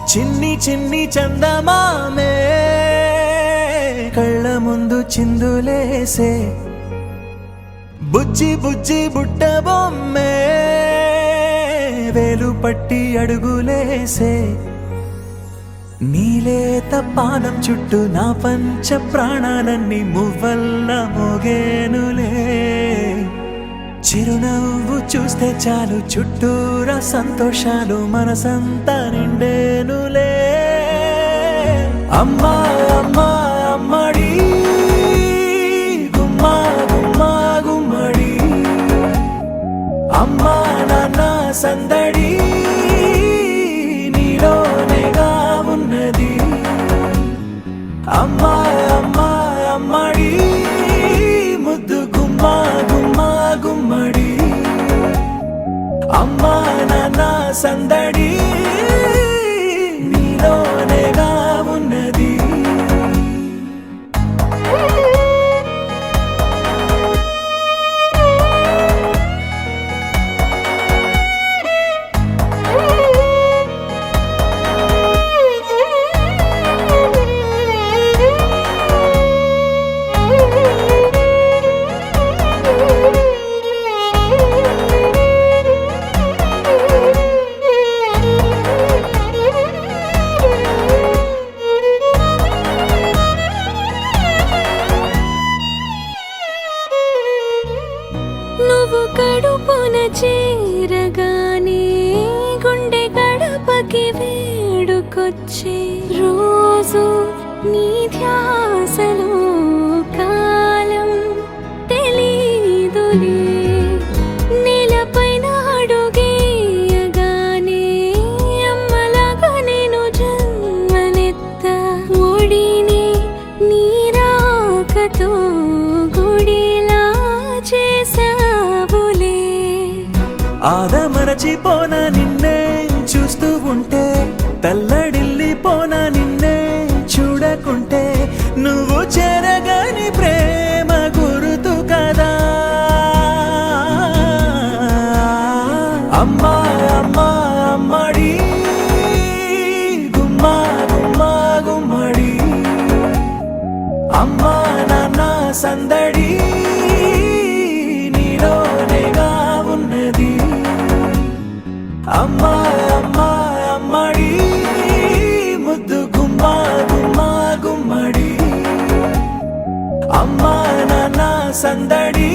చిన్ని చిన్ని చందమామే కళ్ళ ముందు చిందులేసే బుజ్జి బుజ్జి బుట్ట బొమ్మే వేలు పట్టి అడుగులేసే నీలేత పానం చుట్టూ నా పంచ ప్రాణాలన్నీ మువ్వల్ల మోగేనులే చిరునవ్వు చూస్తే చాలు చుట్టూరా సంతోషాలు మనసంతా నిండేనులే అమ్మా అమ్మా అమ్మడి గుమ్మా గుమ్మా గుమ్మడి అమ్మా నాన్న సందడి నీలోనేగా ఉన్నది అమ్మా అమ్మా అమ్మడి ముద్దు గుమ్మా గుమ్మా గుమ్మడి అమ్మా నాన్న సందడి నీలోనేగా ఉన్నది నువ్వు కడుపున చేరగానే గుండె గడపకి వేడుకొచ్చే రోజు నీ ధ్యాసలో కాలం తెలీదులే నేలపైన అడుగేయగానే అమ్మలాగా నేను జన్మనెత్త ఒడిని నీ రాకతో గుడిలా చేసావులే ఆదమరచిపోన నిన్నే చూస్తూ ఉంటే తల్లడిల్లిపోన నిన్నే చూడకుంటే నువ్వు చెరగని ప్రేమ గురుతు కదా అమ్మా అమ్మా అమ్మడి గుమ్మా గుమ్మా గుమ్మడి అమ్మా నాన్న సందడి నీలోనేగా ఉన్నది అమ్మా అమ్మా అమ్మడి ముద్దు గుమ్మా గుమ్మా గుమ్మడి అమ్మా నాన్న సందడి